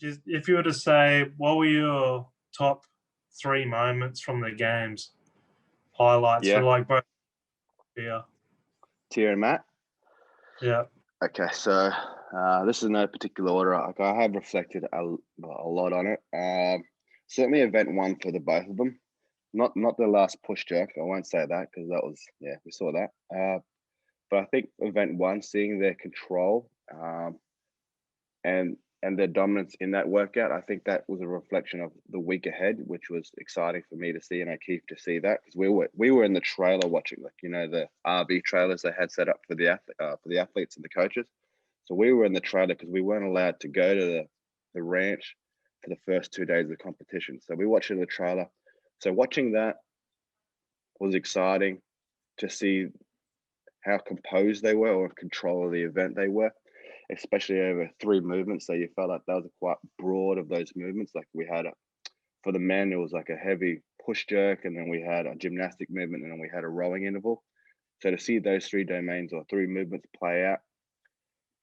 just if you were to say, what were your top three moments from the games? Highlights for Yeah, like both here. Tia and Matt. Yeah. Okay, so this is no particular order. I have reflected a lot on it. Certainly event one for the both of them. Not the last push jerk. I won't say that because that was, yeah, we saw that. But I think event one, seeing their control and their dominance in that workout, I think that was a reflection of the week ahead, which was exciting for me to see, and I keep to see that because we were in the trailer watching, like, you know, the RV trailers they had set up for the athletes and the coaches. So we were in the trailer because we weren't allowed to go to the ranch for the first 2 days of the competition. So we watched it in the trailer. So watching that was exciting to see how composed they were or in control of the event they were, especially over three movements. So you felt like that was quite broad of those movements. Like we had for the men, it was like a heavy push jerk, and then we had a gymnastic movement, and then we had a rowing interval. So to see those three domains or three movements play out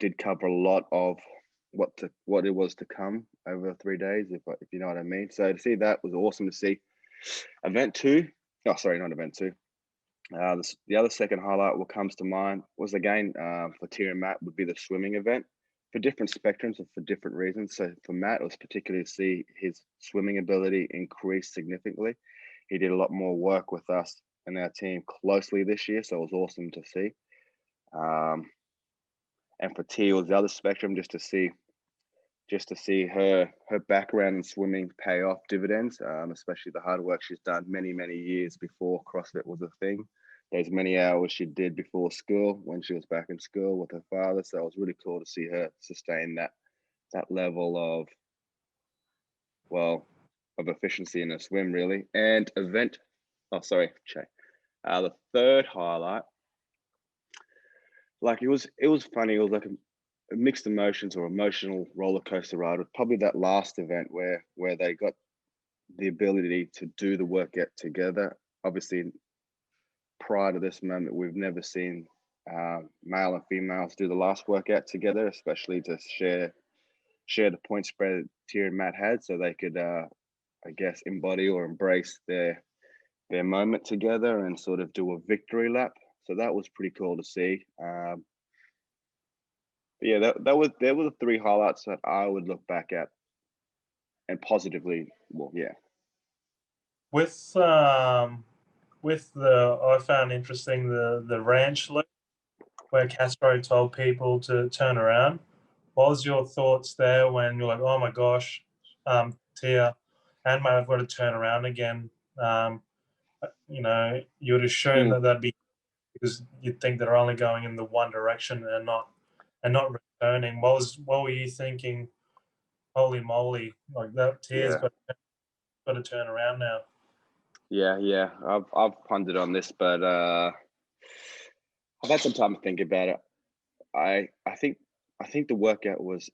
did cover a lot of what it was to come over 3 days, if you know what I mean. So to see that was awesome to see. Event two, oh sorry, not event two. The other second highlight, what comes to mind was again for Tia and Matt would be the swimming event for different spectrums and for different reasons. So for Matt, it was particularly to see his swimming ability increase significantly. He did a lot more work with us and our team closely this year, so it was awesome to see. And for Tia, was the other spectrum, just to see her background in swimming pay off dividends, especially the hard work she's done many years before CrossFit was a thing. Those many hours she did before school when she was back in school with her father. So it was really cool to see her sustain that level of efficiency in a swim, really. And event, oh sorry, Che. The third highlight, like it was funny. It was like a mixed emotions or emotional roller coaster ride. With probably that last event where they got the ability to do the workout together. Obviously, prior to this moment, we've never seen male and females do the last workout together, especially to share the point spread that Tia and Matt had, so they could, I guess, embody or embrace their moment together and sort of do a victory lap. So that was pretty cool to see. But yeah, there were the three highlights that I would look back at and positively. Well, yeah. With I found interesting the ranch loop where Castro told people to turn around. What was your thoughts there when you're like, oh my gosh, Tia and Matt have got to turn around again? You know, you would assume that that'd be because you'd think they're only going in the one direction and not returning. What were you thinking? Holy moly! Like that Tia's Yeah. got to turn around now. Yeah. I've pondered on this, but I've had some time to think about it. I think the workout was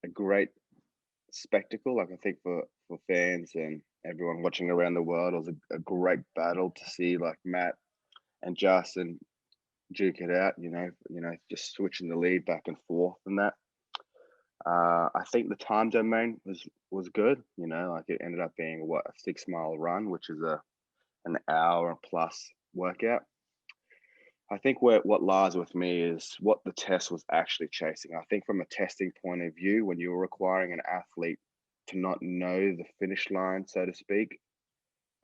a great spectacle. Like I think for fans and everyone watching around the world, it was a great battle to see, like Matt and Justin duke it out. You know, just switching the lead back and forth and that. I think the time domain was good. You know, like it ended up being a 6 mile run, which is an hour plus workout. I think what lies with me is what the test was actually chasing. I think from a testing point of view, when you're requiring an athlete to not know the finish line, so to speak,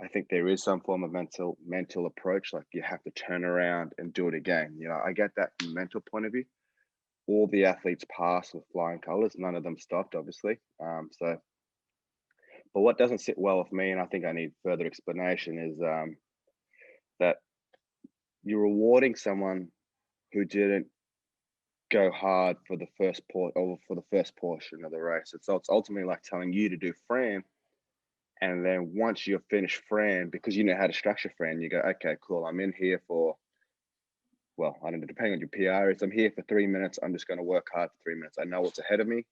I think there is some form of mental approach. Like you have to turn around and do it again. You know, I get that from a mental point of view. All the athletes passed with flying colors. None of them stopped, obviously. But what doesn't sit well with me, and I think I need further explanation, is that you're rewarding someone who didn't go hard for the first portion of the race. So it's ultimately like telling you to do Fran, and then once you've finished Fran, because you know how to structure Fran, you go, okay, cool. I'm in here for, well, I don't know, depending on your PR, is I'm here for 3 minutes. I'm just going to work hard for 3 minutes. I know what's ahead of me.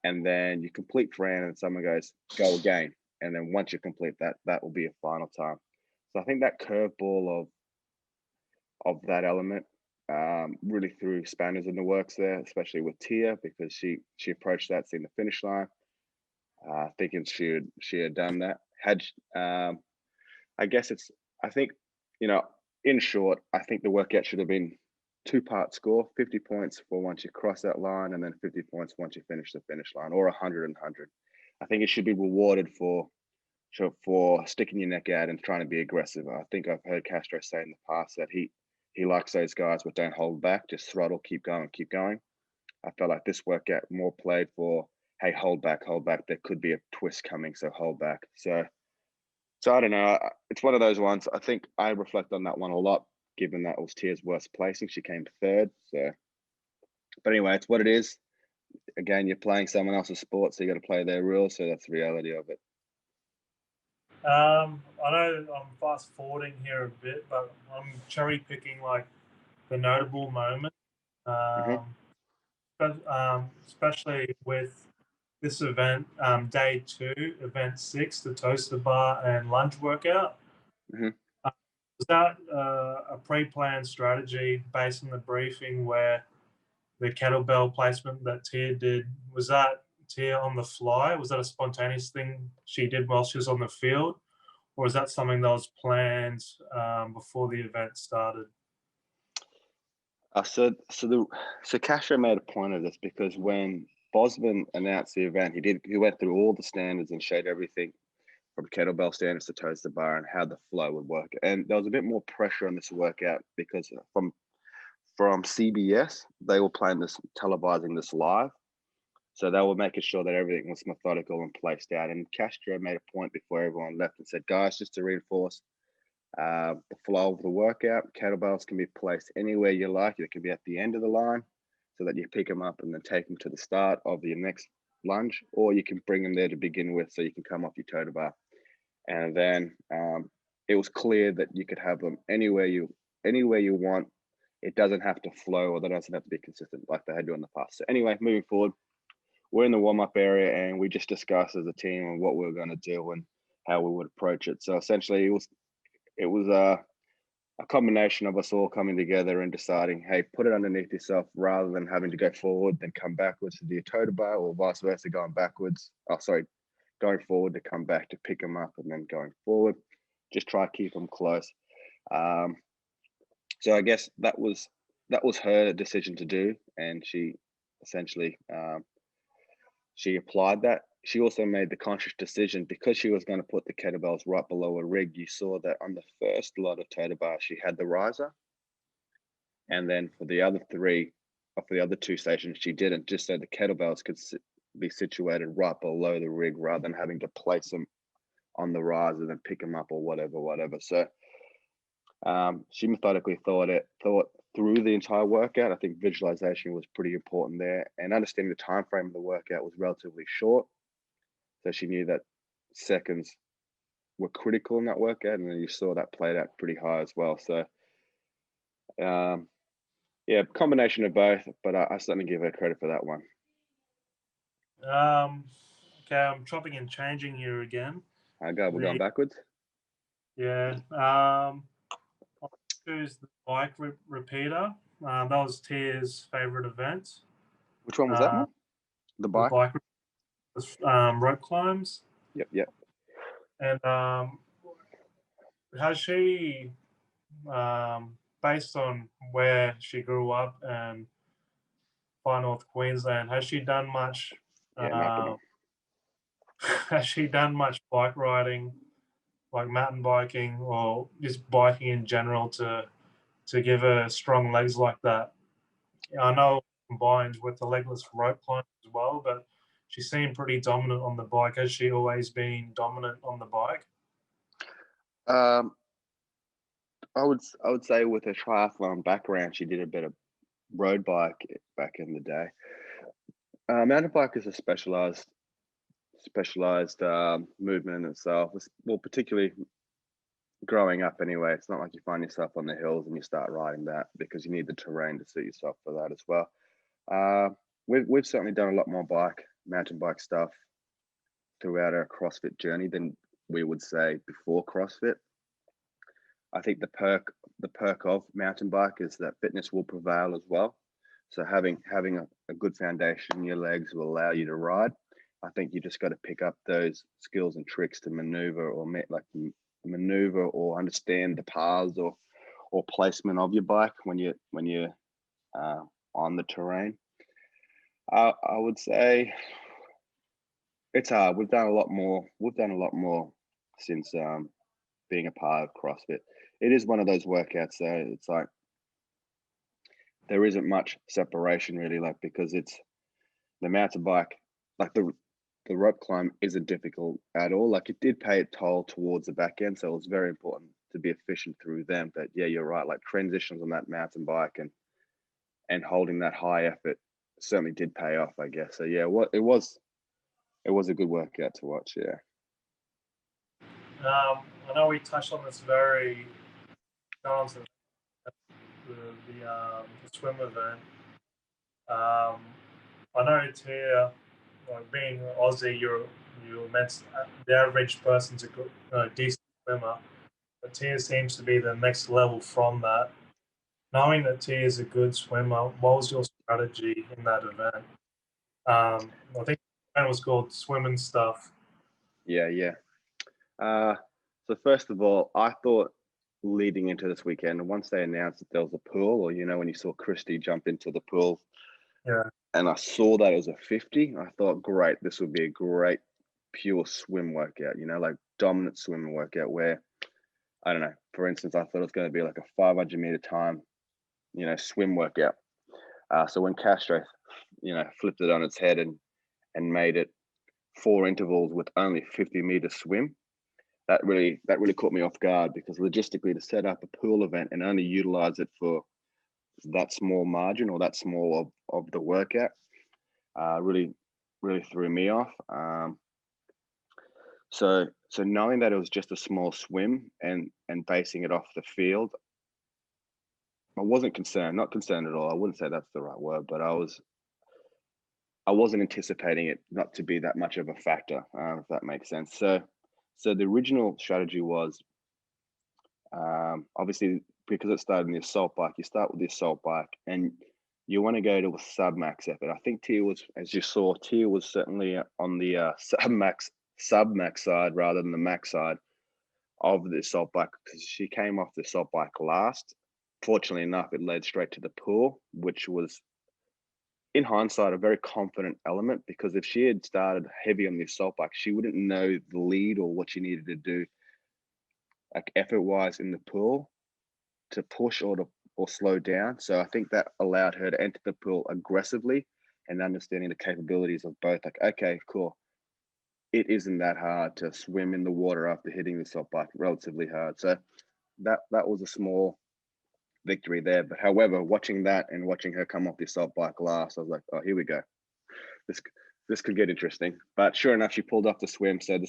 And then you complete Fran, and someone goes, go again. And then once you complete that, that will be a final time. So I think that curveball of that element really threw spanners in the works there, especially with Tia, because she approached that, seeing the finish line. thinking she had done that. I guess I think, in short, I think the workout should have been 2-part score, 50 points for once you cross that line, and then 50 points once you finish the finish line, or 100 and 100. I think it should be rewarded for sticking your neck out and trying to be aggressive. I think I've heard Castro say in the past that he likes those guys, but don't hold back, just throttle, keep going, keep going. I felt like this workout more played for, hey, hold back, hold back. There could be a twist coming, so hold back. So I don't know. It's one of those ones. I think I reflect on that one a lot, given that it was Tia's worst placing. She came third. So, but anyway, it's what it is. Again, you're playing someone else's sport, so you got to play their rules. So that's the reality of it. I know I'm fast forwarding here a bit, but I'm cherry picking like the notable moments, especially with this event, day 2, event 6, the toaster bar and lunge workout. Mm-hmm. Was that a pre-planned strategy based on the briefing where the kettlebell placement that Tia did, was that Tia on the fly? Was that a spontaneous thing she did while she was on the field? Or is that something that was planned before the event started? So Castro made a point of this because when Bosman announced the event, he went through all the standards and showed everything from kettlebell standards to toaster bar and how the flow would work. And there was a bit more pressure on this workout because from CBS, they were televising this live. So they were making sure that everything was methodical and placed out. And Castro made a point before everyone left and said, guys, just to reinforce the flow of the workout, kettlebells can be placed anywhere you like. It can be at the end of the line so that you pick them up and then take them to the start of your next lunge, or you can bring them there to begin with so you can come off your toter bar. And then it was clear that you could have them anywhere you want. It doesn't have to flow, or that doesn't have to be consistent like they had to in the past. So anyway, moving forward, we're in the warm-up area and we just discussed as a team on what we were going to do and how we would approach it. So essentially it was a combination of us all coming together and deciding, hey, put it underneath yourself rather than having to go forward, then come backwards to do your toter bar, or vice versa, going forward to come back to pick them up, and then going forward, just try to keep them close. So I guess that was her decision to do, and she essentially she applied that. She also made the conscious decision, because she was going to put the kettlebells right below a rig. You saw that on the first lot of toter bar, she had the riser, and then for the other 2 stations, she didn't, just so the kettlebells could be situated right below the rig rather than having to place them on the riser and then pick them up or whatever. So she methodically thought through the entire workout. I think visualization was pretty important there, and understanding the time frame of the workout was relatively short. So she knew that seconds were critical in that workout, and then you saw that played out pretty high as well. So yeah, combination of both, but I certainly give her credit for that one. Okay, I'm chopping and changing here again. We're going backwards. Yeah. I'll choose the bike repeater. That was Tia's favorite event. Which one was that one? The bike? The bike rope climbs. Yep. And has she, based on where she grew up and Far North Queensland, has she done much? Has she done much bike riding, like mountain biking or just biking in general, to give her strong legs like that? I know combined with the legless rope climb as well, but she seemed pretty dominant on the bike. Has she always been dominant on the bike? I would say with her triathlon background, she did a bit of road bike back in the day. Mountain bike is a specialized movement in itself. Well, particularly growing up anyway. It's not like you find yourself on the hills and you start riding that, because you need the terrain to suit yourself for that as well. We've certainly done a lot more mountain bike stuff throughout our CrossFit journey than we would say before CrossFit. I think the perk of mountain bike is that fitness will prevail as well. So having a good foundation in your legs will allow you to ride. I think you just got to pick up those skills and tricks to maneuver or understand the paths or placement of your bike when you're on the terrain. I would say it's hard. We've done a lot more. We've done a lot more since being a part of CrossFit. It is one of those workouts though. It's like there isn't much separation really, like because it's the mountain bike, like the rope climb isn't difficult at all. Like it did pay a toll towards the back end, so it was very important to be efficient through them. But yeah, you're right. Like transitions on that mountain bike and holding that high effort certainly did pay off, I guess. So yeah, it was a good workout to watch. Yeah. I know we touched on this very talented the swim event. I know Tia, like being Aussie, you're meant the average person's a good, decent swimmer, but Tia seems to be the next level from that. Knowing that Tia is a good swimmer, what was your strategy in that event? I think the event was called Swim and Stuff. Yeah, yeah. So first of all, I thought leading into this weekend, once they announced that there was a pool, or when you saw Christy jump into the pool, Yeah, and I saw that it was a 50, I thought, great, this would be a great pure swim workout, like dominant swim workout where, I don't know, for instance, I thought it was going to be like a 500-meter time, swim workout. So when Castro, flipped it on its head and made it 4 intervals with only 50-meter swim, that really caught me off guard, because logistically to set up a pool event and only utilize it for that small margin or that small of the workout really threw me off. So knowing that it was just a small swim and basing it off the field, I wasn't concerned, not concerned at all. I wouldn't say that's the right word, but I wasn't anticipating it not to be that much of a factor, if that makes sense. So the original strategy was, obviously, because it started in the assault bike, you start with the assault bike and you want to go to a sub-max effort. I think Tia was, as you saw, Tia was certainly on the sub-max side rather than the max side of the assault bike, because she came off the assault bike last. Fortunately enough, it led straight to the pool, which was, in hindsight, a very confident element, because if she had started heavy on the assault bike, she wouldn't know the lead or what she needed to do, like effort-wise in the pool, to push or slow down. So I think that allowed her to enter the pool aggressively and understanding the capabilities of both. Like, okay, cool. It isn't that hard to swim in the water after hitting the assault bike, relatively hard. So that was a small victory there. But however, watching that and watching her come off the assault bike last, I was like, oh, here we go. This could get interesting. But sure enough, she pulled off the swim. So the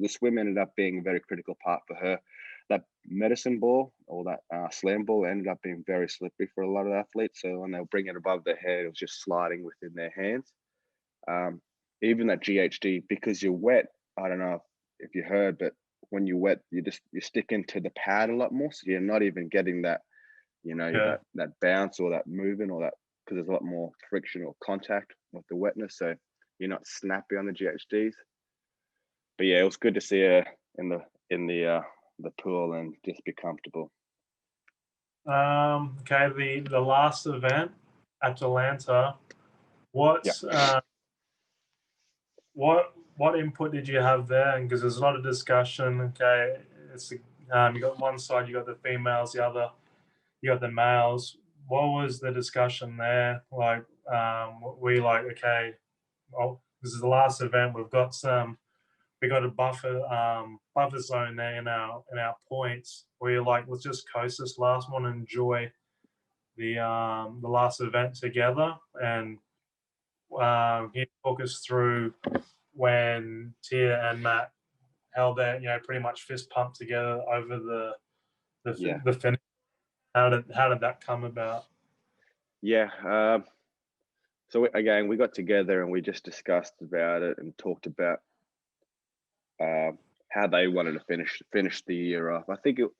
swim ended up being a very critical part for her. That medicine ball or that slam ball ended up being very slippery for a lot of athletes. So when they'll bring it above their head, it was just sliding within their hands. Even that GHD, because you're wet, I don't know if you heard, but when you're wet, you stick into the pad a lot more. So you're not even getting that, that bounce or that movement or that, because there's a lot more friction or contact with the wetness. So you're not snappy on the GHDs. But yeah, it was good to see her in the pool and just be comfortable. Okay, the last event, Atlanta. What input did you have there? Because there's a lot of discussion. Okay, it's you got one side, you got the females, the other, you got the males. What was the discussion there? Like, were you like, okay, well, this is the last event. We got a buffer zone there in our points. Where you're like, let's just coast this last one and enjoy the last event together. And he talk us through when Tia and Matt held their, pretty much fist pumped together over the finish. How did that come about? Yeah. So again, we got together and we just discussed about it and talked about how they wanted to finish the year off. I think you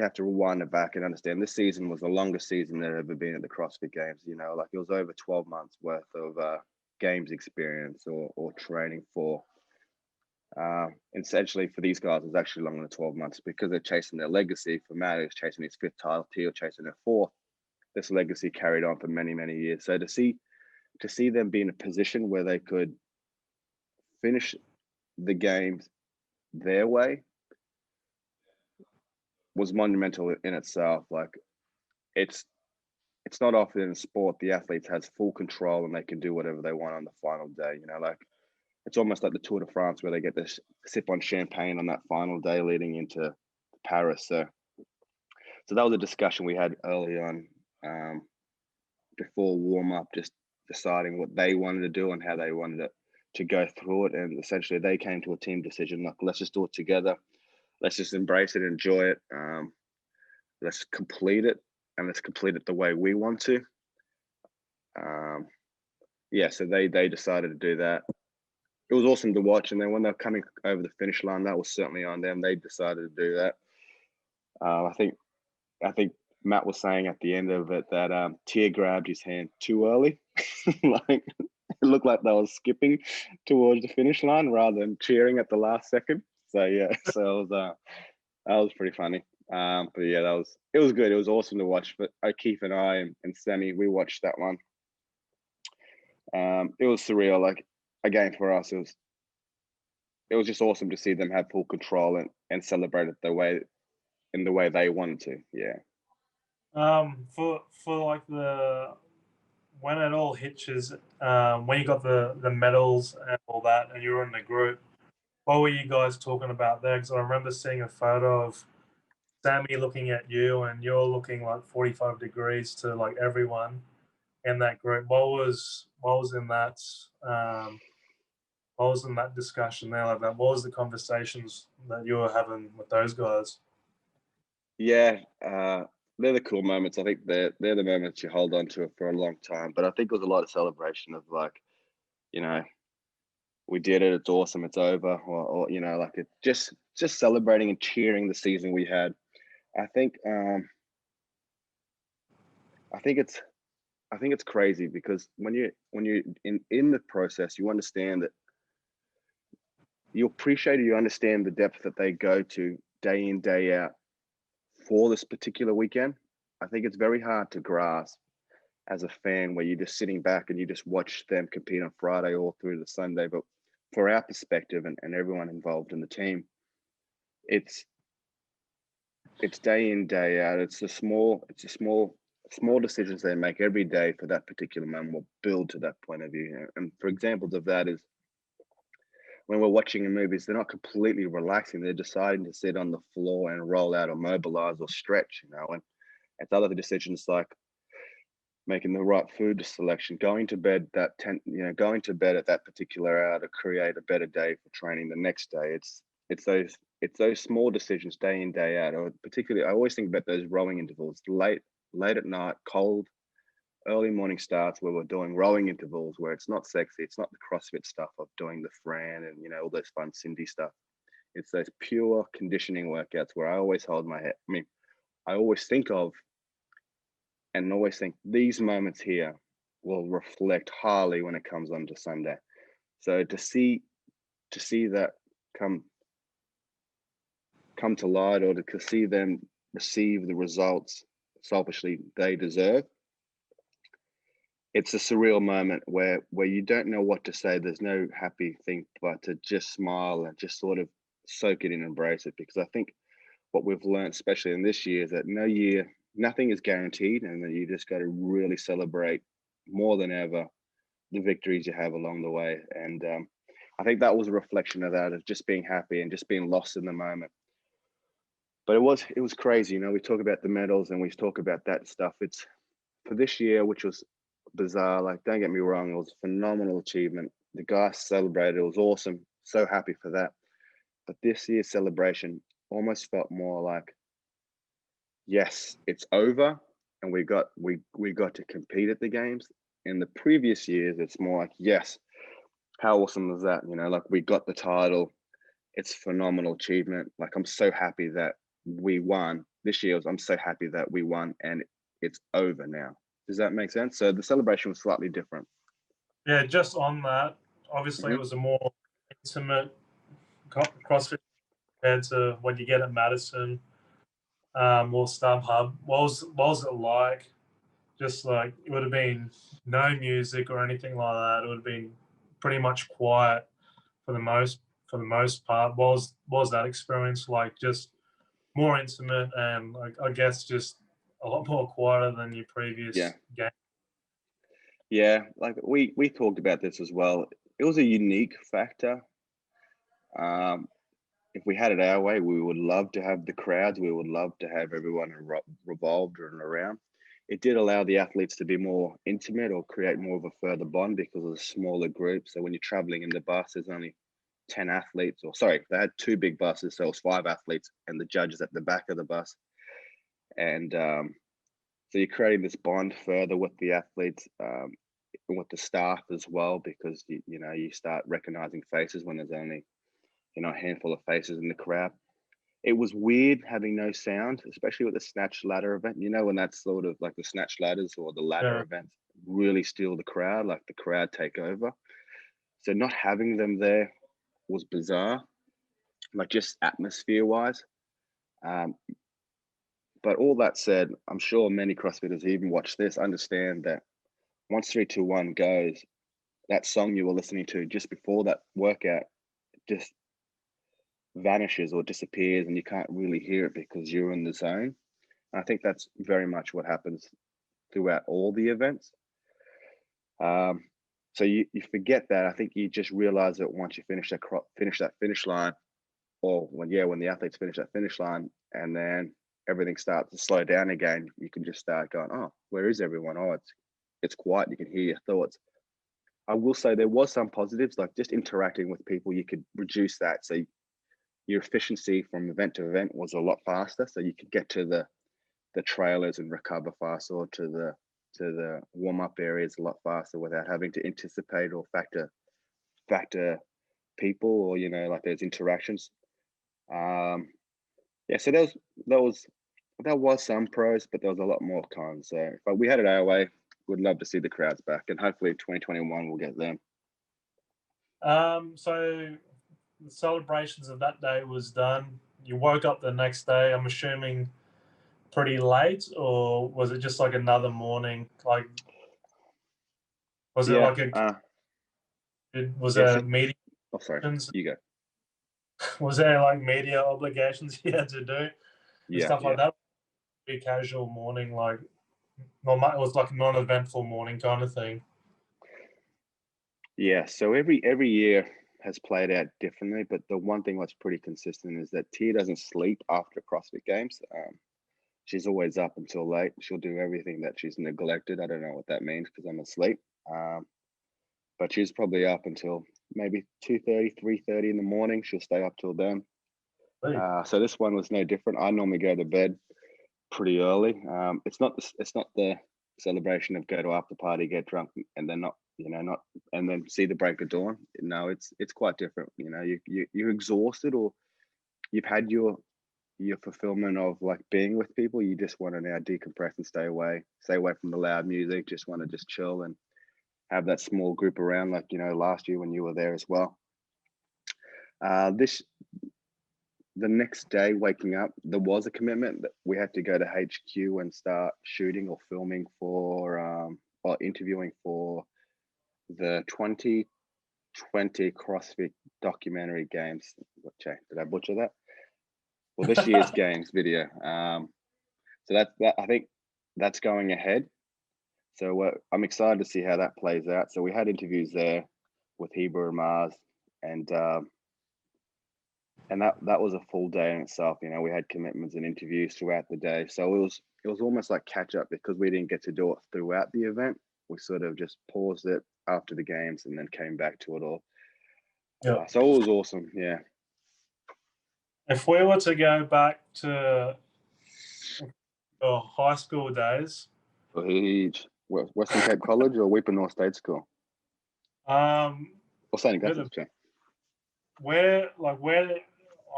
have to rewind it back and understand this season was the longest season there ever been at the CrossFit Games. Like it was over 12 months worth of games experience or training for. Essentially, for these guys, it's actually longer than 12 months because they're chasing their legacy. For Matt, he's chasing his 5th title, Tia chasing their 4th. This legacy carried on for many, many years. So to see them be in a position where they could finish the games their way was monumental in itself. Like it's not often in sport the athletes has full control and they can do whatever they want on the final day. You know, like it's almost like the Tour de France where they get to sip on champagne on that final day leading into Paris. So that was a discussion we had early on before warm up, just deciding what they wanted to do and how they wanted it to go through it. And essentially, they came to a team decision like, let's just do it together. Let's just embrace it, enjoy it. Let's complete it, and let's complete it the way we want to. Yeah, so they decided to do that. It was awesome to watch, and then when they're coming over the finish line, that was certainly on them. They decided to do that. I think Matt was saying at the end of it that Tia grabbed his hand too early. Like it looked like they were skipping towards the finish line rather than cheering at the last second. So yeah, so it was, that was pretty funny. But yeah, it was good. It was awesome to watch. But Keith and I and Sammy, we watched that one. It was surreal. Like again for us, it was just awesome to see them have full control and celebrate it the way they wanted to. Yeah. For like when it all hitches, when you got the medals and all that, and you were in the group, what were you guys talking about there? Because I remember seeing a photo of Sammy looking at you, and you're looking like 45 degrees to like everyone in that group. What was in that? What was in that discussion there? Like that, what was the conversations that you were having with those guys? Yeah, they're the cool moments. I think they're the moments you hold on to for a long time. But I think it was a lot of celebration of like, you know, we did it. It's awesome. It's over. Or you know, like it just celebrating and cheering the season we had. I think it's crazy because when you in the process, you understand that you appreciate it. You understand the depth that they go to day in day out for this particular weekend. I think it's very hard to grasp as a fan where you're just sitting back and you just watch them compete on Friday all through the Sunday. But for our perspective and everyone involved in the team, it's day in, day out. It's the small decisions they make every day for that particular moment will build to that point of view. And for examples of that is when we're watching a movies, they're not completely relaxing. They're deciding to sit on the floor and roll out or mobilize or stretch, you know. And it's other decisions like making the right food selection, going to bed at that particular hour to create a better day for training the next day. It's those small decisions day in, day out. Or particularly, I always think about those rowing intervals, late at night, cold, early morning starts where we're doing rowing intervals where it's not sexy. It's not the CrossFit stuff of doing the Fran and, you know, all those fun Cindy stuff. It's those pure conditioning workouts where I always hold my head. I mean, I always think of and always think these moments here will reflect highly when it comes on to Sunday. So to see that come to light, or to see them receive the results selfishly they deserve, it's a surreal moment where you don't know what to say. There's no happy thing but to just smile and just sort of soak it in and embrace it. Because I think what we've learned, especially in this year, is that nothing is guaranteed, and that you just got to really celebrate more than ever the victories you have along the way. And I think that was a reflection of that, of just being happy and just being lost in the moment. But it was crazy, you know. We talk about the medals and we talk about that stuff. It's for this year, which was bizarre. Like, don't get me wrong, it was a phenomenal achievement. The guys celebrated. It was awesome. So happy for that. But this year's celebration almost felt more like, yes, it's over, and we got to compete at the games. In the previous years, it's more like, yes, how awesome was that? You know, like we got the title. It's a phenomenal achievement. Like I'm so happy that we won. This year, I'm so happy that we won, and it's over now. Does that make sense? So the celebration was slightly different. Yeah, just on that, obviously it Hmm. was a more intimate CrossFit compared to what you get at Madison or StubHub. What was it like? Just like it would have been no music or anything like that. It would have been pretty much quiet for the most part. What was that experience like? Just more intimate and like I guess just a lot more quieter than your Yeah, previous game. yeah. Like we talked about this as well. It was a unique factor. Um, if we had it our way, we would love to have the crowds. We would love to have everyone revolved and around. It did allow the athletes to be more intimate or create more of a further bond because of the smaller group. So when you're traveling in the bus, there's only 10 athletes, or sorry, they had two big buses, so it was 5 athletes and the judges at the back of the bus. And so you're creating this bond further with the athletes and with the staff as well, because you start recognizing faces when there's only a handful of faces in the crowd. It was weird having no sound, especially with the snatch ladder event. When that's sort of like the snatch ladders or the ladder Yeah, events really steal the crowd, like the crowd take over. So not having them there was bizarre, like just atmosphere wise. Um, but all that said, I'm sure many CrossFitters who even watch this understand that once 3, 2, 1 goes, that song you were listening to just before that workout just vanishes or disappears and you can't really hear it because you're in the zone. I think that's very much what happens throughout all the events. Um, so you forget that. I think you just realize that once you finish that finish line, or when the athletes finish that finish line, and then everything starts to slow down again, you can just start going, oh, where is everyone? Oh, it's quiet. You can hear your thoughts. I will say there was some positives, like just interacting with people. You could reduce that, so your efficiency from event to event was a lot faster. So you could get to the trailers and recover faster, or to the warm up areas a lot faster without having to anticipate or factor people, or like those interactions. Um, yeah, so there was some pros, but there was a lot more cons. So, but we had it our way. We'd love to see the crowds back, and hopefully 2021 we'll get them. So the celebrations of that day was done. You woke up the next day, I'm assuming pretty late, or was it just like another morning? Like, was it Yeah. like was Yes. there media Oh, sorry. obligations? You go. Was there like media obligations you had to do and Yeah. stuff like Yeah. that? Be casual morning, like it was like a non-eventful morning kind of thing. Yeah. So every year has played out differently, but the one thing that's pretty consistent is that Tia doesn't sleep after CrossFit Games. She's always up until late. She'll do everything that she's neglected. I don't know what that means because I'm asleep. But she's probably up until maybe 2:30, 3:30 in the morning. She'll stay up till then. Hey. So this one was no different. I normally go to bed pretty early. It's not the celebration of go to after party, get drunk, and then not and then see the break of dawn. No, it's quite different. You're exhausted, or you've had your fulfillment of like being with people. You just want to now decompress and stay away from the loud music. Just want to just chill and have that small group around, like last year when you were there as well. This The next day, waking up, there was a commitment that we had to go to HQ and start shooting or filming for or interviewing for the 2020 CrossFit documentary games. Did I butcher that? Well, this year's games video. So that I think that's going ahead. So I'm excited to see how that plays out. So we had interviews there with Heber and Mars, and that was a full day in itself. We had commitments and interviews throughout the day, so it was almost like catch up because we didn't get to do it throughout the event. We sort of just paused it after the games and then came back to it all. Yeah. So it was awesome. Yeah. If we were to go back to your high school days, Western Cape College or Weeper North State School um, or St. bit Augustine's. of where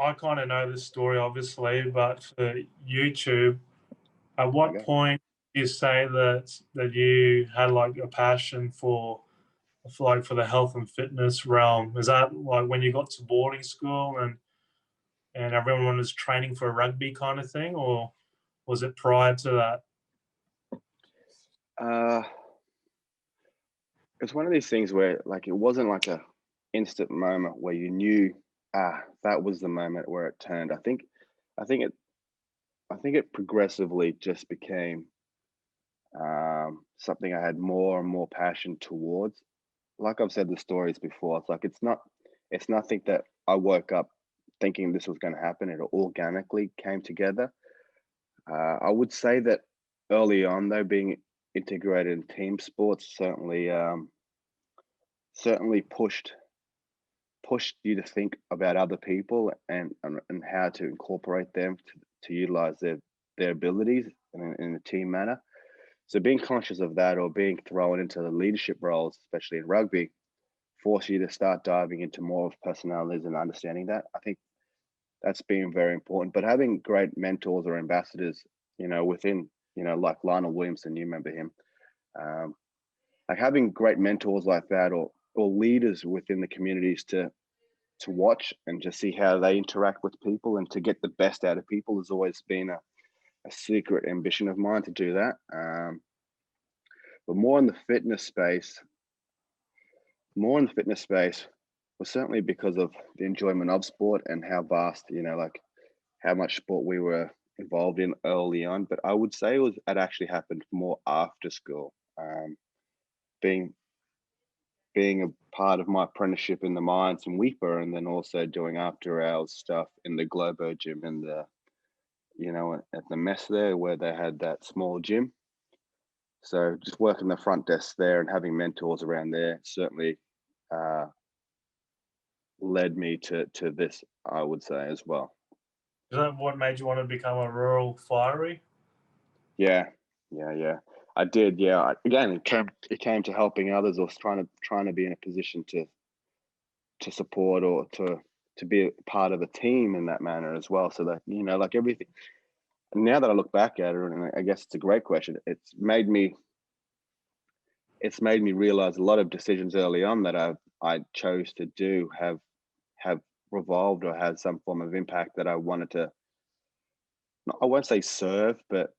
I kind of know this story, obviously, but for YouTube, at what Okay. point do you say that you had like a passion for like for the health and fitness realm? Is that like when you got to boarding school and everyone was training for rugby kind of thing, or was it prior to that? It's one of these things where like it wasn't like a instant moment where you knew that was the moment where it turned. I think it progressively just became something I had more and more passion towards. Like I've said the stories before, it's like it's nothing that I woke up thinking this was going to happen. It organically came together. I would say that early on, though, being integrated in team sports certainly pushed you to think about other people and how to incorporate them to utilize their abilities in a team manner. So being conscious of that or being thrown into the leadership roles, especially in rugby, force you to start diving into more of personalities and understanding that. I think that's been very important. But having great mentors or ambassadors, within, like Lionel Williamson, you remember him, um, like having great mentors like that or leaders within the communities to watch and just see how they interact with people and to get the best out of people has always been a secret ambition of mine to do that. But more in the fitness space, was certainly because of the enjoyment of sport and how vast, like how much sport we were involved in early on. But I would say it actually happened more after school. Being being a part of my apprenticeship in the mines in Weeper, and then also doing after hours stuff in the Globo gym and at the mess there where they had that small gym. So just working the front desk there and having mentors around there certainly uh, led me to this, I would say, as well. Is that what made you want to become a rural fiery? Yeah, yeah. I did. Yeah. Again, it came to helping others or trying to be in a position to support or to be a part of a team in that manner as well. So that like everything. Now that I look back at it, and I guess it's a great question. It's made me realize a lot of decisions early on that I chose to do have revolved or had some form of impact that I wanted to. I won't say serve, but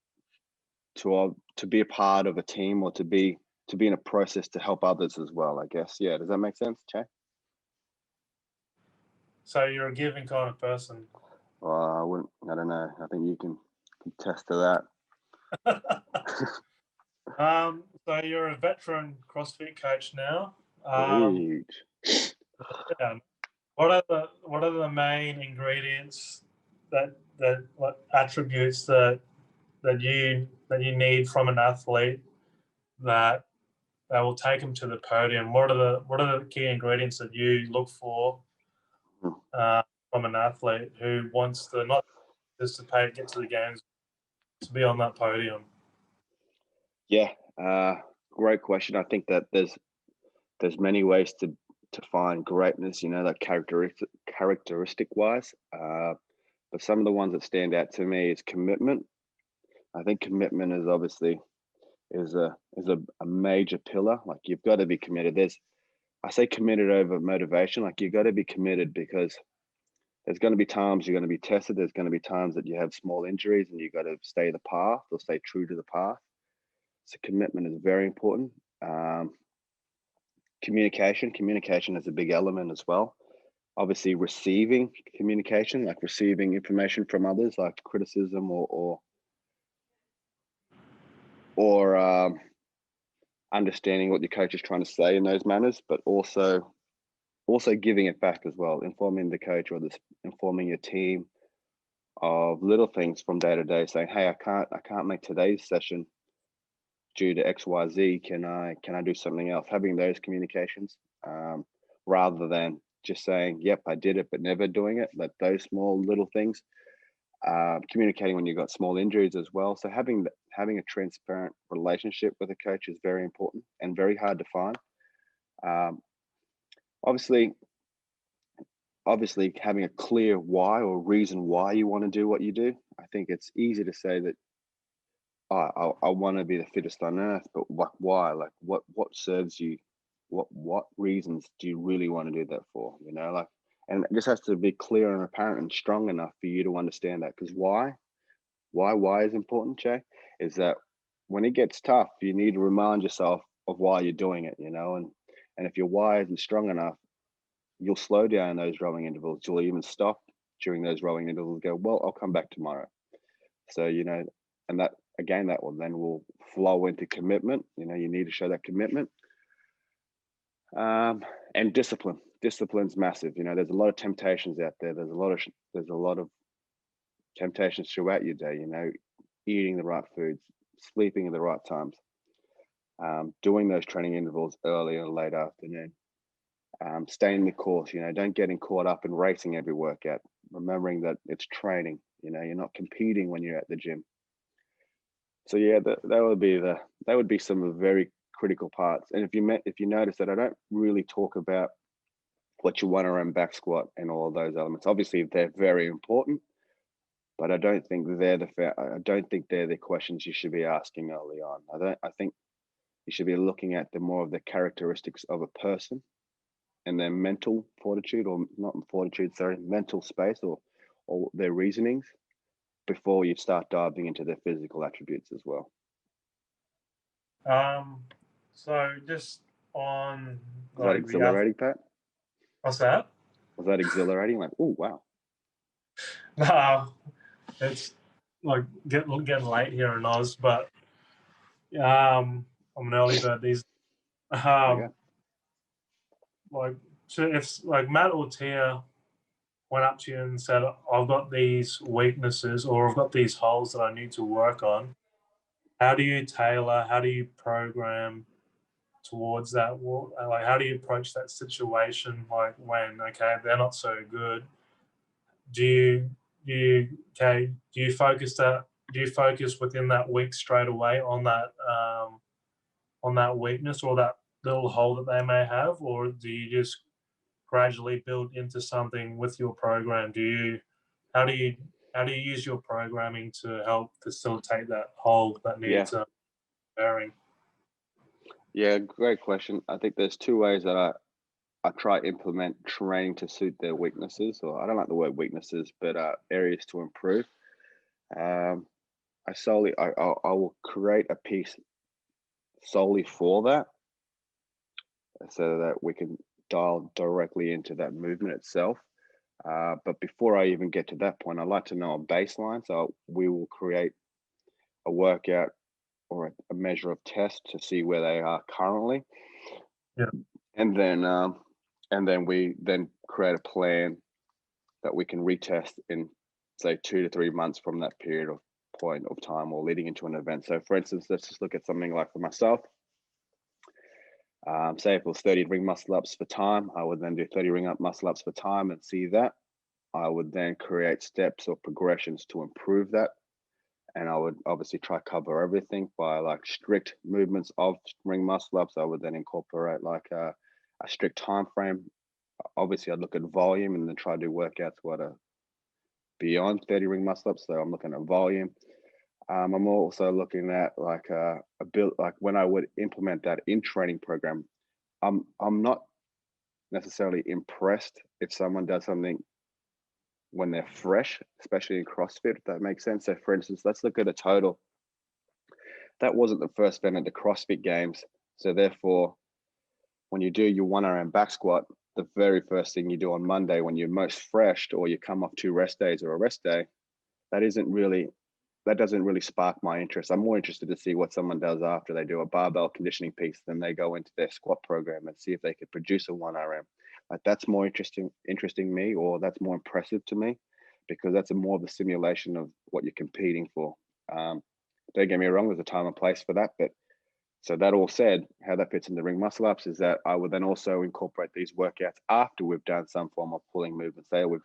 to be a part of a team or to be in a process to help others as well. I guess. Yeah. Does that make sense, Che? So you're a giving kind of person. I wouldn't. I don't know. I think you can attest to that. So you're a veteran CrossFit coach now. Huge. Yeah. What are the main ingredients that what attributes that you need from an athlete that will take them to the podium? What are the key ingredients that you look for uh, from an athlete who wants to not participate, get to the games, to be on that podium? Yeah. Great question. I think that there's many ways to find greatness. Like characteristic wise. But some of the ones that stand out to me is commitment. I think commitment is obviously is a major pillar. Like you've got to be committed. I say committed over motivation. Like you've got to be committed because there's going to be times you're going to be tested. There's going to be times that you have small injuries and you've got to stay the path or stay true to the path. So commitment is very important. Communication is a big element as well. Obviously, receiving communication, like receiving information from others, like criticism or understanding what your coach is trying to say in those manners, but also giving it back as well, informing the coach or informing your team of little things from day to day, saying, "Hey, I can't make today's session due to XYZ. Can I do something else?" Having those communications, rather than just saying, "Yep, I did it," but never doing it. Like those small little things. Communicating when you've got small injuries as well. So having a transparent relationship with a coach is very important and very hard to find. Um, obviously, having a clear why or reason why you want to do what you do. I think it's easy to say that I want to be the fittest on earth, but why? Like what serves you what reasons do you really want to do that for? You know, like, and it just has to be clear and apparent and strong enough for you to understand that. Because why is important, Jay, is that when it gets tough, you need to remind yourself of why you're doing it, you know, and if your why isn't strong enough, you'll slow down those rowing intervals. You'll even stop during those rowing intervals and go, well, I'll come back tomorrow. So, you know, and that again, that will flow into commitment. You know, you need to show that commitment. And discipline. Discipline's massive. You know, there's a lot of temptations out there. There's a lot of temptations throughout your day. You know, eating the right foods, sleeping at the right times, doing those training intervals early or late afternoon, staying the course. You know, don't getting caught up in racing every workout. Remembering that it's training. You know, you're not competing when you're at the gym. So yeah, that would be some of the very critical parts. And if you notice that I don't really talk about what you want around back squat and all of those elements. Obviously, they're very important, but I don't think they're the questions you should be asking early on. I think you should be looking at the more of the characteristics of a person and their mental fortitude, or not fortitude, sorry, mental space, or their reasonings before you start diving into their physical attributes as well. So just on, Was that exhilarating, Pat? What's that? Was that exhilarating? Like, oh wow. No, it's like getting late here in Oz, but I'm an early bird these. Like, so if like Matt or Tia went up to you and said, I've got these weaknesses or I've got these holes that I need to work on, how do you tailor, how do you program towards that? Like, how do you approach that situation? Like when, okay, they're not so good. Do you focus within that week straight away on that weakness or that little hole that they may have, or do you just gradually build into something with your program? How do you use your programming to help facilitate that hole that needs bearing? Yeah, great question. I think there's two ways that I try to implement training to suit their weaknesses, or I don't like the word weaknesses, but areas to improve. I will create a piece solely for that, so that we can dial directly into that movement itself. But before I even get to that point, I'd like to know a baseline. So we will create a workout or a measure of test to see where they are currently. Yeah. And then we create a plan that we can retest in, say, 2 to 3 months from that point of time or leading into an event. So for instance, let's just look at something like for myself. Say if it was 30 ring muscle ups for time, I would then do 30 ring up muscle ups for time and see that. I would then create steps or progressions to improve that. And I would obviously try to cover everything by like strict movements of ring muscle ups. I would then incorporate like a strict time frame. Obviously, I'd look at volume and then try to do workouts what are beyond 30 ring muscle ups. So I'm looking at volume. I'm also looking at like like when I would implement that in training program, I'm not necessarily impressed if someone does something when they're fresh, especially in CrossFit, if that makes sense. So for instance, let's look at a total. That wasn't the first event at the CrossFit Games. So therefore, when you do your 1 RM back squat, the very first thing you do on Monday when you're most fresh, or you come off 2 rest days or a rest day, that doesn't really spark my interest. I'm more interested to see what someone does after they do a barbell conditioning piece. Then they go into their squat program and see if they could produce a 1 RM. Like that's more interesting me, or that's more impressive to me, because that's more of a simulation of what you're competing for. Don't get me wrong, there's a time and place for that. But so that all said, how that fits in the ring muscle ups is that I would then also incorporate these workouts after we've done some form of pulling movement. Say we've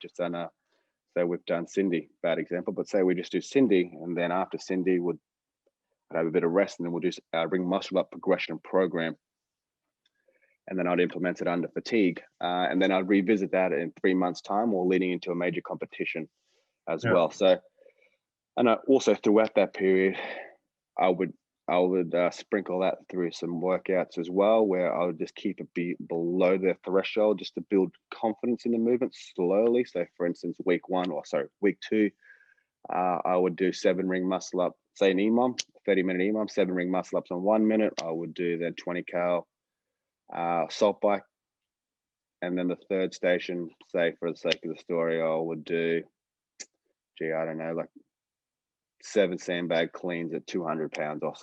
done Cindy, bad example, but say we just do Cindy, and then after Cindy, I'd have a bit of rest, and then we'll do ring muscle up progression program. And then I'd implement it under fatigue. And then I'd revisit that in 3 months' time or leading into a major competition as well. So, and also throughout that period, I would I would sprinkle that through some workouts as well, where I would just keep it below the threshold just to build confidence in the movement slowly. So for instance, week 2, I would do 7 ring muscle up, say an EMOM, 30-minute EMOM, 7 ring muscle ups on 1 minute. I would do then 20 cal salt bike. And then the third station, say for the sake of the story, I would do, I don't know, like 7 sandbag cleans at 200 pounds, or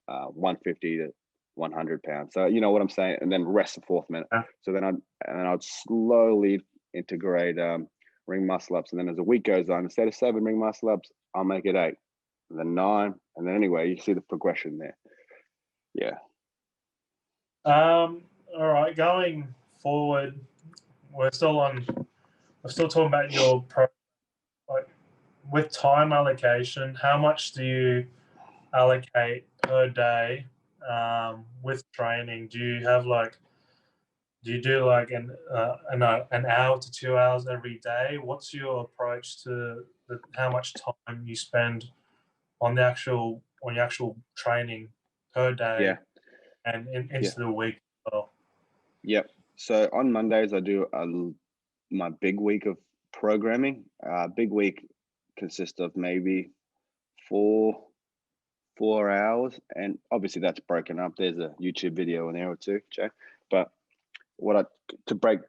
150 to 100 pounds. So you know what I'm saying? And then rest the 4th minute. Yeah. So then I'd slowly integrate ring muscle ups. And then as the week goes on, instead of 7 ring muscle ups, I'll make it 8, and then 9. And then anyway, you see the progression there. Yeah. All right, going forward, we're still talking about your like with time allocation. How much do you allocate per day with training? Do you do like an hour to 2 hours every day? What's your approach to how much time you spend on your actual training per day? Yeah. And into the week as well? Yep. So on Mondays, I do my big week of programming. Big week consists of maybe 4 hours, and obviously that's broken up. There's a YouTube video in there or two, Jay. But to break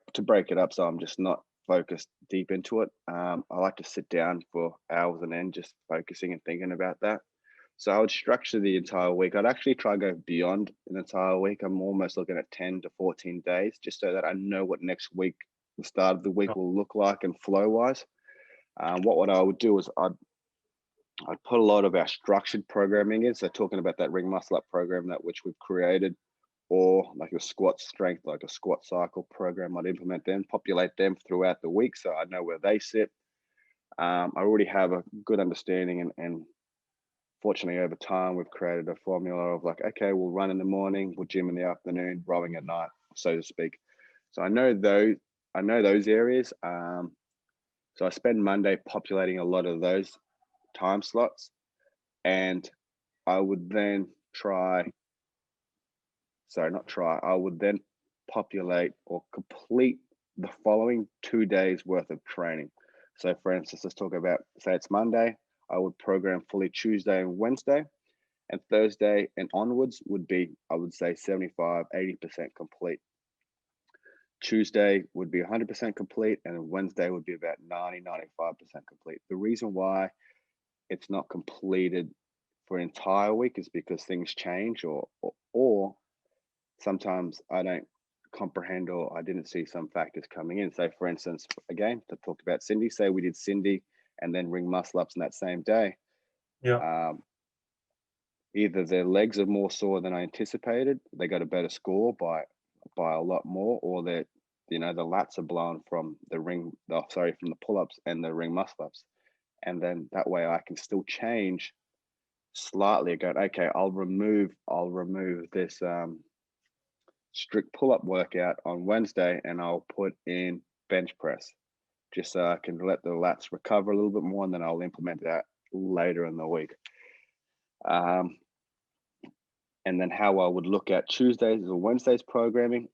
it up, so I'm just not focused deep into it. I like to sit down for hours and end, just focusing and thinking about that. So I would structure the entire week. I'd actually try to go beyond an entire week. I'm almost looking at 10 to 14 days, just so that I know what next week, the start of the week, will look like and flow wise. What I would do is I'd put a lot of our structured programming in. So talking about that ring muscle up program which we've created, or like a squat strength, like a squat cycle program, I'd implement them, populate them throughout the week so I know where they sit. I already have a good understanding, and fortunately over time we've created a formula of like, okay, we'll run in the morning, we'll gym in the afternoon, rowing at night, so to speak. So I know those areas. So I spend Monday populating a lot of those time slots, and I would then I would then populate or complete the following 2 days worth of training. So for instance, let's talk about, say it's Monday, I would program fully Tuesday and Wednesday, and Thursday and onwards would be, I would say 75, 80% complete. Tuesday would be 100% complete, and Wednesday would be about 90, 95% complete. The reason why it's not completed for an entire week is because things change, or sometimes I don't comprehend, or I didn't see some factors coming in. So for instance, again, to talk about Cindy, say we did Cindy and then ring muscle ups in that same day. Yeah. Either their legs are more sore than I anticipated, they got a better score by a lot more, or that the lats are blown from from the pull-ups and the ring muscle ups. And then that way I can still change slightly, go, okay, I'll remove this strict pull-up workout on Wednesday, and I'll put in bench press, just so I can let the lats recover a little bit more, and then I'll implement that later in the week. And then how I would look at Tuesdays or Wednesdays programming,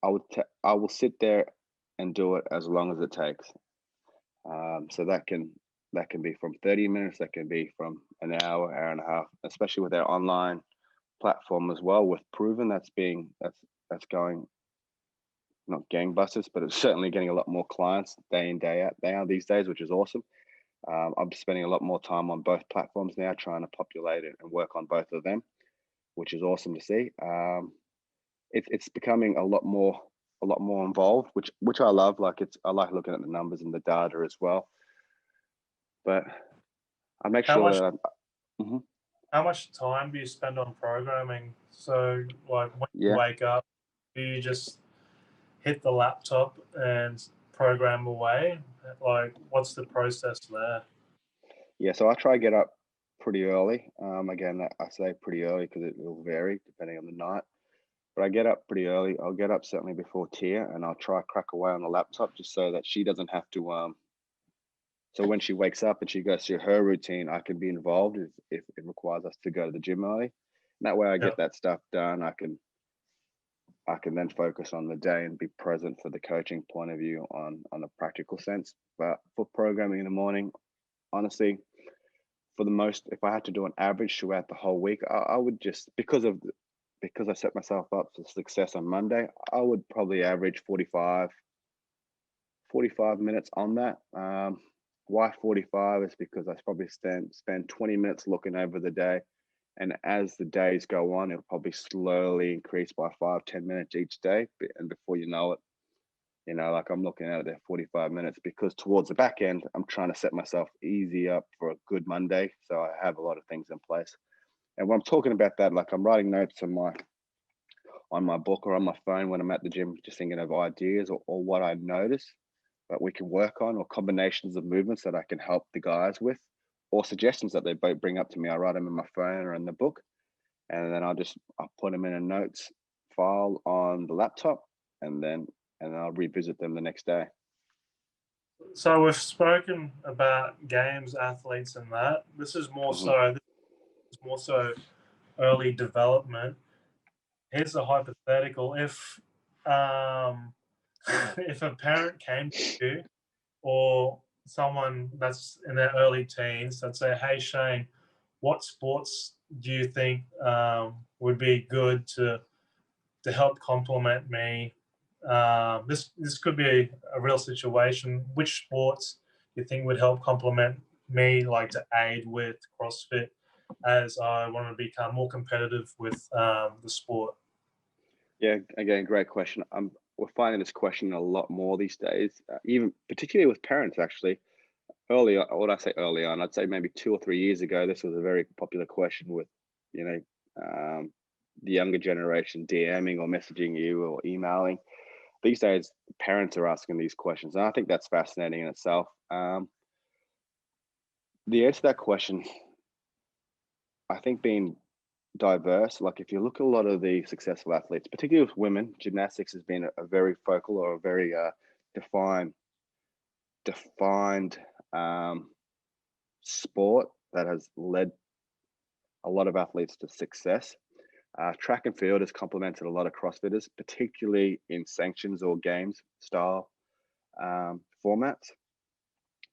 I will sit there and do it as long as it takes. So that can be from 30 minutes, that can be from an hour, hour and a half, especially with our online platform as well, with Proven. That's going not gangbusters, but it's certainly getting a lot more clients day in, day out these days, which is awesome. I'm spending a lot more time on both platforms now, trying to populate it and work on both of them, which is awesome to see. It's becoming a lot more involved, which I love. I like looking at the numbers and the data as well. But I make sure that how much time do you spend on programming? So like when you wake up, do you just hit the laptop and program away? Like, what's the process there? Yeah, so I try to get up pretty early. Again, I say pretty early because it will vary depending on the night. But I get up pretty early. I'll get up certainly before Tia, and I'll try to crack away on the laptop just so that she doesn't have to. So when she wakes up and she goes through her routine, I can be involved if it requires us to go to the gym early. That way I Yep. get that stuff done. I can then focus on the day and be present for the coaching point of view on a practical sense. But for programming in the morning, honestly, for the most, if I had to do an average throughout the whole week, I would just, because I set myself up for success on Monday, I would probably average 45 minutes on that. Why 45 is because I probably spend 20 minutes looking over the day. And as the days go on, it'll probably slowly increase by 5-10 minutes each day. And before you know it, like I'm looking at it at 45 minutes, because towards the back end, I'm trying to set myself easy up for a good Monday. So I have a lot of things in place. And when I'm talking about that, like I'm writing notes on my book or on my phone when I'm at the gym, just thinking of ideas or what I notice that we can work on, or combinations of movements that I can help the guys with, or suggestions that they both bring up to me. I write them in my phone or in the book, and then I'll put them in a notes file on the laptop, and then I'll revisit them the next day. So we've spoken about games, athletes, and that. This is more so early development. Here's a hypothetical: if if a parent came to you, or someone that's in their early teens, that say, "Hey Shane, what sports do you think would be good to help complement me?" This could be a real situation. Which sports do you think would help complement me, like to aid with CrossFit, as I want to become more competitive with the sport? Yeah, again, great question. We're finding this question a lot more these days, even particularly with parents. Actually, early on, what I say early on, I'd say maybe 2 or 3 years ago, this was a very popular question with, you know, the younger generation DMing or messaging you or emailing. These days, parents are asking these questions, and I think that's fascinating in itself. The answer to that question, I think, being diverse. Like if you look at a lot of the successful athletes, particularly with women, gymnastics has been a very focal or a very defined sport that has led a lot of athletes to success. Track and field has complemented a lot of CrossFitters, particularly in sanctions or games style formats.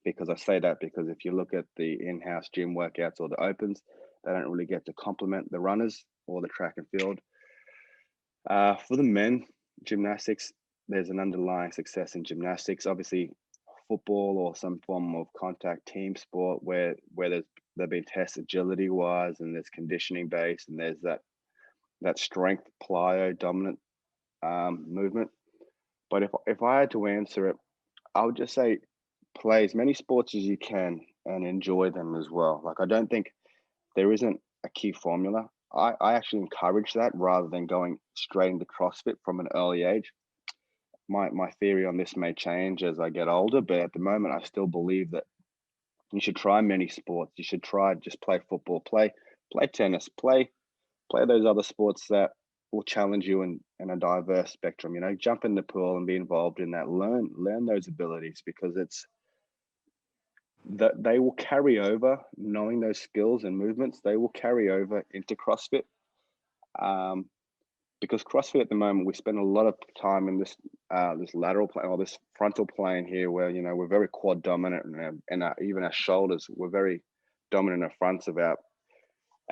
Because I say that because if you look at the in-house gym workouts or the opens, they don't really get to complement the runners or the track and field. For the men, gymnastics, there's an underlying success in gymnastics. Obviously, football or some form of contact team sport where they've been tested agility wise, and there's conditioning based, and there's that strength plyo dominant movement. But if I had to answer it, I would just say play as many sports as you can and enjoy them as well. Like I don't think there isn't a key formula. I actually encourage that rather than going straight into CrossFit from an early age. My theory on this may change as I get older, but at the moment I still believe that you should try many sports. You should try just play football, play tennis, play those other sports that will challenge you in a diverse spectrum. Jump in the pool and be involved in that. Learn those abilities, because it's that they will carry over. Knowing those skills and movements, they will carry over into CrossFit. Because CrossFit at the moment, we spend a lot of time in this lateral plane or this frontal plane here, where we're very quad dominant, and even our shoulders, we're very dominant in the fronts of our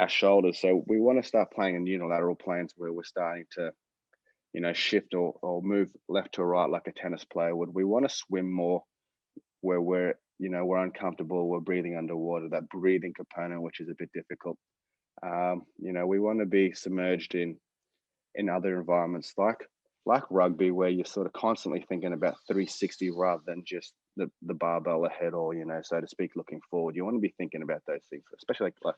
shoulders. So we want to start playing in unilateral planes where we're starting to shift or move left to right like a tennis player would. We want to swim more, where we're uncomfortable, we're breathing underwater, that breathing component, which is a bit difficult. We want to be submerged in other environments like rugby, where you're sort of constantly thinking about 360 rather than just the barbell ahead, or so to speak, looking forward. You want to be thinking about those things, especially like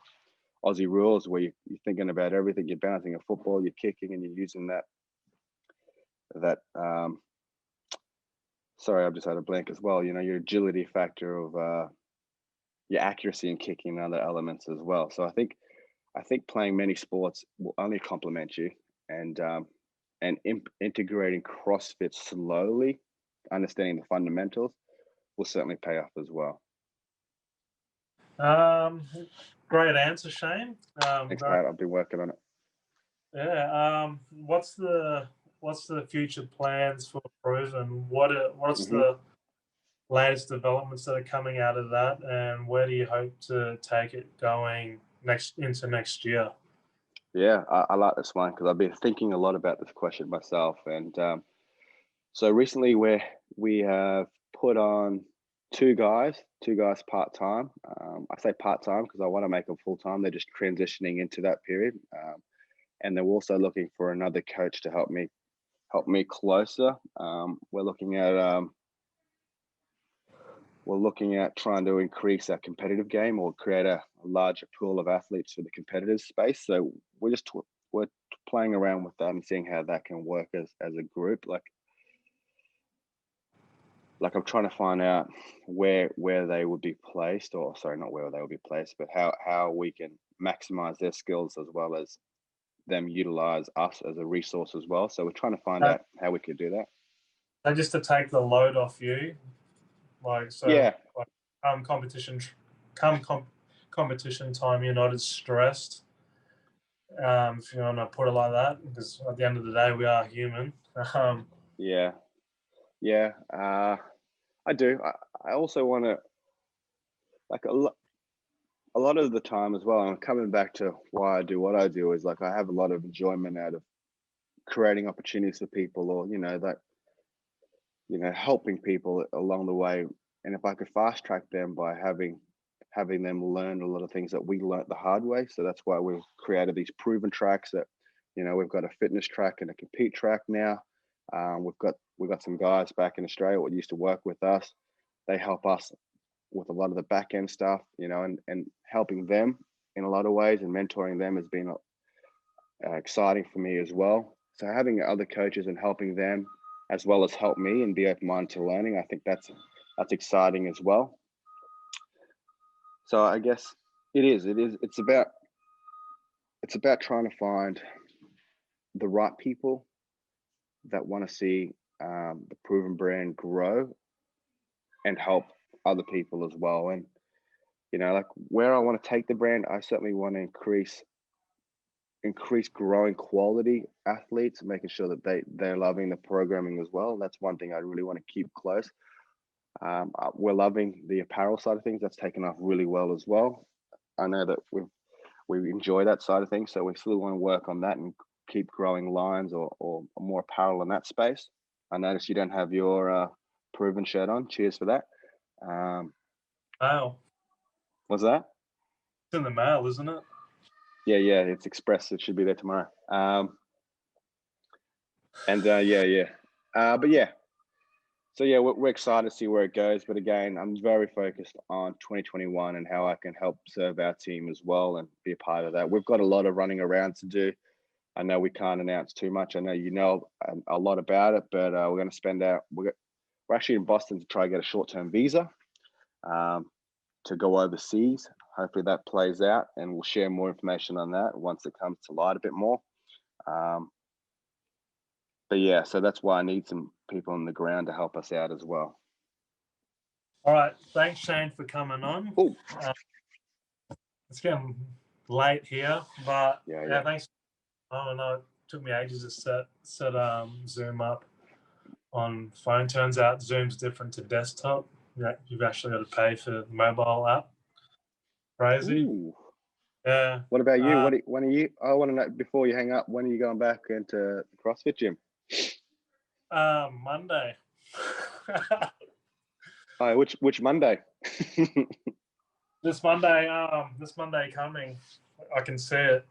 Aussie rules, where you're thinking about everything. You're bouncing a football, you're kicking, and you're using that sorry, I've just had a blank as well. Your agility factor of your accuracy in kicking and other elements as well. So I think playing many sports will only complement you, and integrating CrossFit slowly, understanding the fundamentals, will certainly pay off as well. Great answer, Shane. Thanks, Pat. I've been working on it. Yeah. What's the future plans for Proven? What's Hmm. the latest developments that are coming out of that, and where do you hope to take it going into next year? Yeah, I like this one because I've been thinking a lot about this question myself. And so recently we have put on two guys part time. I say part time because I want to make them full time. They're just transitioning into that period, and they're also looking for another coach to help me closer. We're looking at trying to increase our competitive game or create a larger pool of athletes for the competitive space. So we're playing around with that and seeing how that can work as a group. Like I'm trying to find out where they would be placed, or sorry, not where they would be placed, but how we can maximize their skills as well as them utilize us as a resource as well. So we're trying to find Uh, out how we could do that. so just to take the load off you, like so, Yeah, like competition, competition time, you're not as stressed. If you want to put it like that, because at the end of the day, we are human. yeah, yeah. I do. I also want to like a lot of the time as well. And coming back to why I do what I do is like I have a lot of enjoyment out of creating opportunities for people, or helping people along the way. And if I could fast track them by having them learn a lot of things that we learned the hard way. So that's why we've created these proven tracks that, we've got a fitness track and a compete track now. We've got some guys back in Australia what used to work with us. They help us with a lot of the back end stuff, and helping them in a lot of ways and mentoring them has been exciting for me as well. So having other coaches and helping them as well as help me and be open minded to learning, I think that's exciting as well. So I guess it's about trying to find the right people that want to see the proven brand grow and help other people as well. And like where I want to take the brand, I certainly want to increase growing quality athletes, making sure that they're loving the programming as well. That's one thing I really want to keep close. We're loving the apparel side of things. That's taken off really well as well. I know that we enjoy that side of things, so we still want to work on that and keep growing lines or more apparel in that space. I noticed you don't have your proven shirt on. Cheers for that. Mail. What's that? It's in the mail, isn't it? Yeah, it's express. It should be there tomorrow. But yeah. So yeah, we're excited to see where it goes. But again, I'm very focused on 2021 and how I can help serve our team as well and be a part of that. We've got a lot of running around to do. I know we can't announce too much. I know you know a lot about it, but we're going to we're actually in Boston to try and get a short-term visa to go overseas. Hopefully that plays out, and we'll share more information on that once it comes to light a bit more. But yeah, so that's why I need some people on the ground to help us out as well. All right. Thanks, Shane, for coming on. Oh, it's getting late here, but yeah. thanks. I don't know. It took me ages to set Zoom up on phone. Turns out Zoom's different to desktop. Yeah, you've actually got to pay for the mobile app. Crazy. Ooh. Yeah. What about you? When are you? I want to know before you hang up. When are you going back into the CrossFit gym? Monday. Oh, which Monday? This Monday coming. I can see it.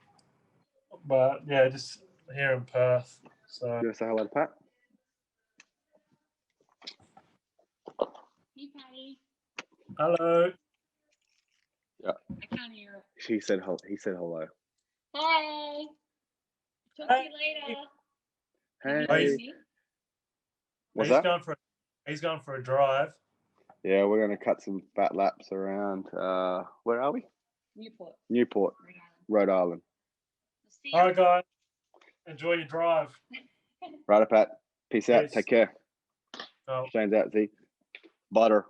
But yeah, just here in Perth. So You want to say hello to Pat? Hey, Patty. hello. Yeah. I can't hear. He said hello. Hey. Talk to you later. Hey. Can you hear me? What's that? He's going for a drive. Yeah, we're going to cut some fat laps around. Where are we? Newport. Rhode Island. See All right, guys. Enjoy your drive. Right, Pat. Peace out. Peace. Take care. Oh. Shane's out, Z. Butter.